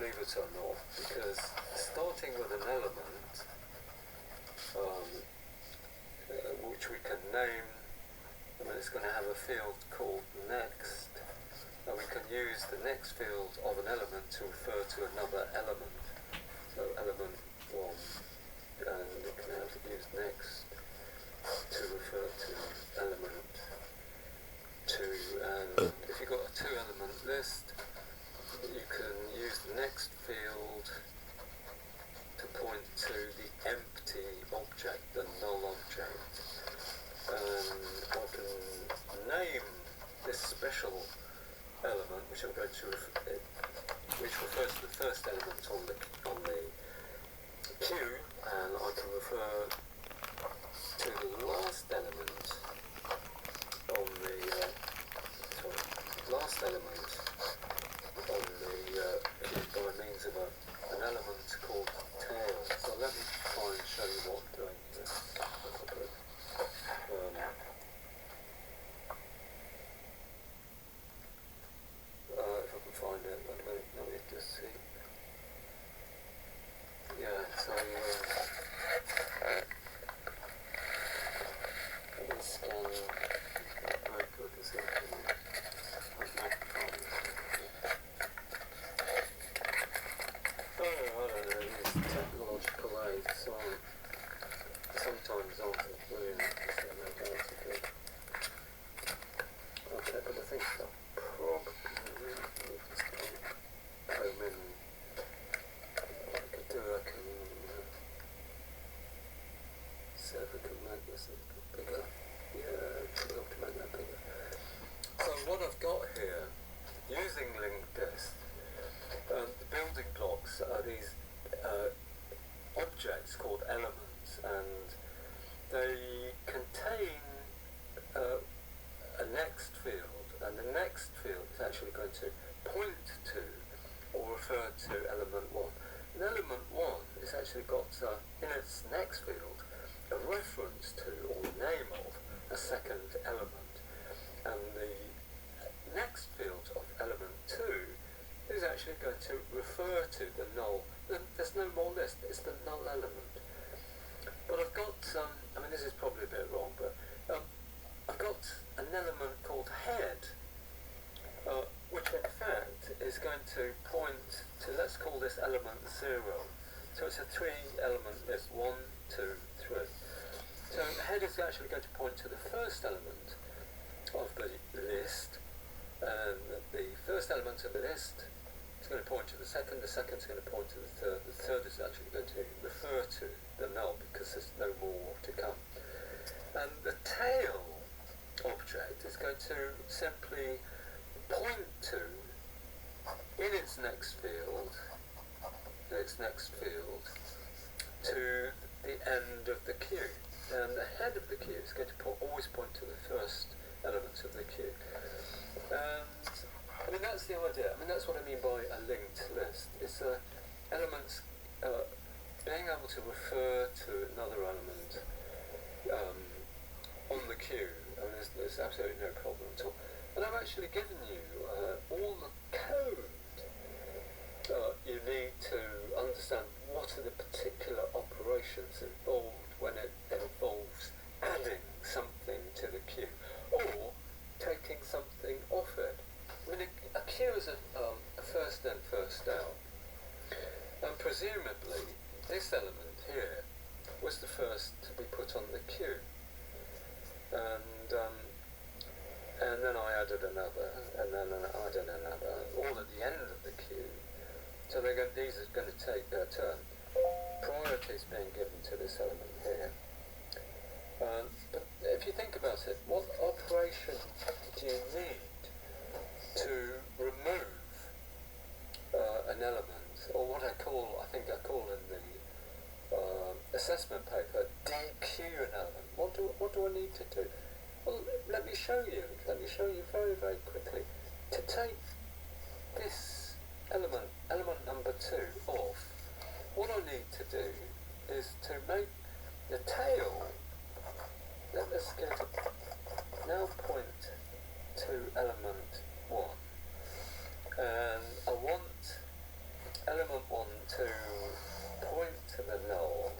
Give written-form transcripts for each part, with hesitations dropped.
believe it or not, because starting with an element, which we can name, it's going to have a field called next, and we can use the next field of an element to refer to another element. So element 1, and we can have to use next to refer to element 2, and if you've got a 2-element list, you can use the next field to point to the empty object, the null object, and I can name this special element, which I'm going to which refers to the first element on the queue, and I can refer to the last element on the last element on the queue by means of an element called tail. So let me try and show you what I'm doing here. If I can find it, let me just see. Yeah, so let me scan. Very good, is it? I don't know, these technological aids sometimes aren't brilliant, so no doubt of it. Okay, but I think that probably just home in. What I could do, I can see if I can make this a little bigger. Yeah, should be able to make that bigger. So what I've got here, using linked list, the building blocks are these objects called elements, and they contain a next field, and the next field is actually going to point to or refer to element 1. And element 1 is actually got in its next field a reference to or the name of a second element, and the next field of element 2 is actually going to refer to the null. There's no more list, it's the null element. But I've got, this is probably a bit wrong, but I've got an element called head, which in fact is going to point to, let's call this element 0. So it's a 3-element list, 1, 2, 3. So head is actually going to point to the first element of the list, and the first element of the list is going to point to the second is going to point to the third is actually going to refer to the null because there's no more to come. And the tail object is going to simply point to, in its next field, to the end of the queue. And the head of the queue is going to always point to the first elements of the queue. And that's the idea. That's what I mean by a linked list. It's elements being able to refer to another element on the queue. There's absolutely no problem at all. And I've actually given you all the code you need to understand what are the particular operations involved when it involves adding something to the queue or taking something off it. A queue is a first in, first out, and presumably this element here was the first to be put on the queue, and then I added another, and then I added another, all at the end of the queue. So these are going to take their turn. Priority is being given to this element here. But if you think about it, what operation do you need to remove an element, or what I think I call in the assessment paper, DQ an element? What do I need to do? Well, let me show you very, very quickly. To take this element number 2 off, what I need to do is to make the tail, let's go to now point to element 1, and I want element to point to the null,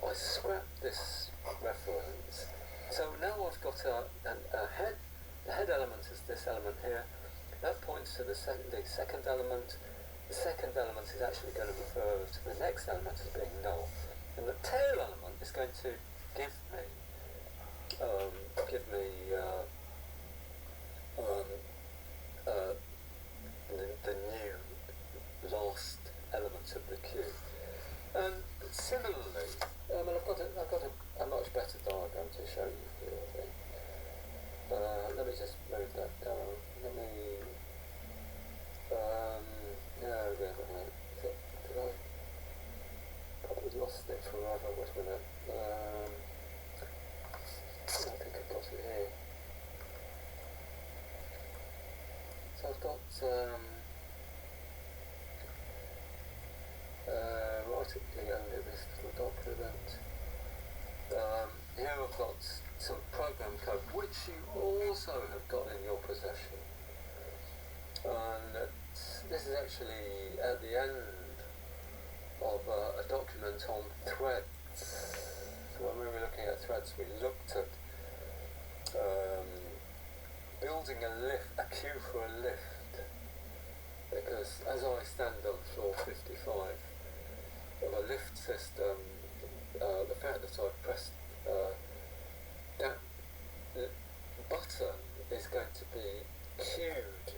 I scrap this reference. So now I've got a head. The head element is this element here. That points to the second element. The second element is actually going to refer to the next element as being null. And the tail element is going to give me the new last element of the queue. And similarly, I've got a much better diagram to show you here, I think. Let me just move that down. Let me. No, wait a minute. Did I? Probably lost it forever. Wait a minute. I think I've got it here. So I've got right at the end of this little document. Here I've got some program code which you also have got in your possession. And this is actually at the end of a document on threads. So when we were looking at threads, we looked at building a queue for a lift, because as I stand on floor 55 of a lift system, the fact that I've pressed that button is going to be queued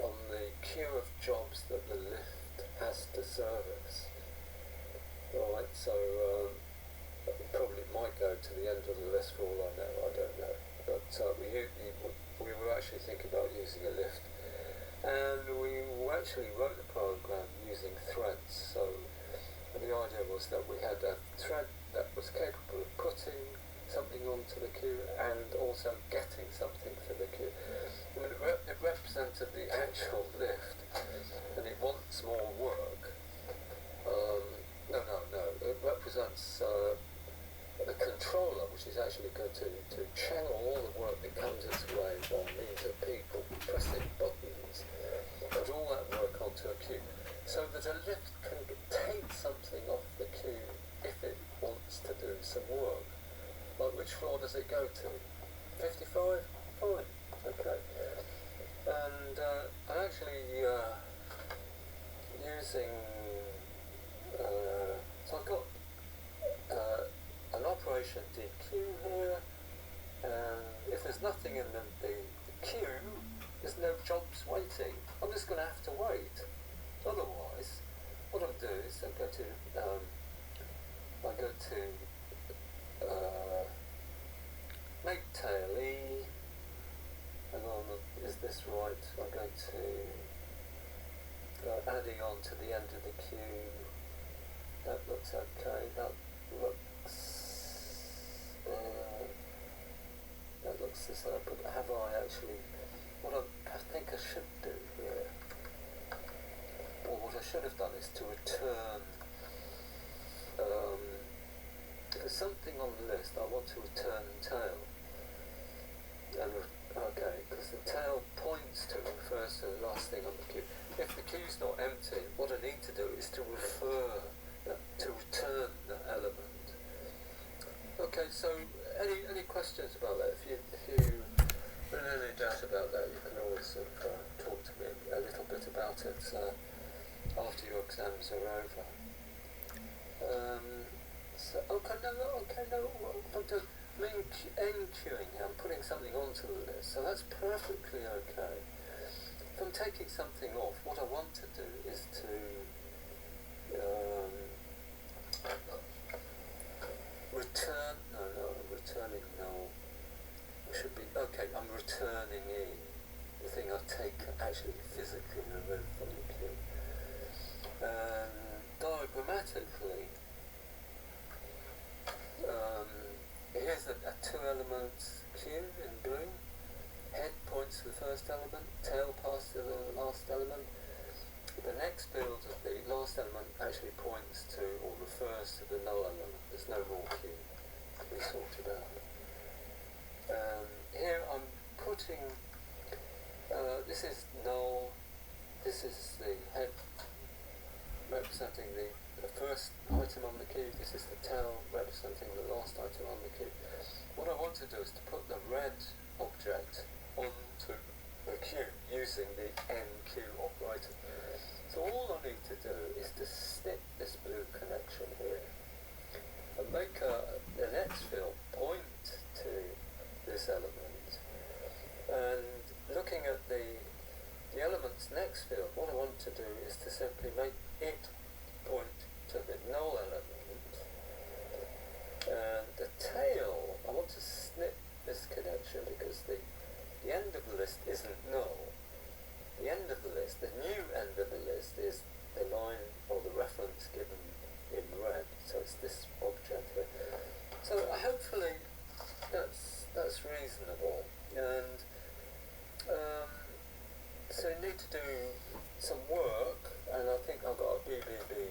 on the queue of jobs that the lift has to service. Right, so probably might go to the end of the list for all I know, I don't know. But we were actually thinking about using a lift, and we actually wrote the program using threads. So the idea was that we had a thread that was capable of putting something onto the queue and also getting something for the queue. I mean, it represented the actual lift, and it wants more work. No. It represents the controller, which is actually going to channel all the work that comes its way by means of people pressing buttons, put all that work onto a queue, so that a lift can take something off the queue if it wants to do some work. Like, which floor does it go to? 55? Fine. Okay. And I'm actually using... so I've got an operation DQ here, and if there's nothing in the queue, there's no jobs waiting. I'm just going to have to wait. Otherwise, what I'll do is I go to make tail E, hang on, is this right? I'm going to adding on to the end of the queue. That looks okay. That looks this up. But have I actually? What I think I should do here, or what I should have done, is to return. If there's something on the list, I want to return tail. And okay, because the tail points to, refers to the last thing on the queue. If the queue's not empty, what I need to do is to return the element. Okay, so any questions about that? If you are in any doubt about that, you can always talk to me a little bit about it after your exams are over. I'm doing enqueuing here. I'm putting something onto the list, so that's perfectly okay. If I'm taking something off, what I want to do is to return. Returning null. It should be okay. I'm returning in the thing I take actually physically removed from the queue. Diagrammatically, here's a two-element queue in blue. Head points to the first element, tail passes to the last element. The next build of the last element actually points to or refers to the null element. There's no more queue to be sorted out. Here I'm putting, this is null, this is the head representing the first item on the queue. This is the tail representing the last item on the queue. What I want to do is to put the red object onto the queue using the NQ operator. So all I need to do is to snip this blue connection here and make the next field point to this element. And looking at the element's next field, what I want to do is to simply make it point to the null element. And the tail, I want to snip this connection because the end of the list isn't null. The end of the list, the new end of the list, is the line or the reference given in red. So it's this object here. So hopefully that's reasonable. And so you need to do some work, and I think I've got a BBB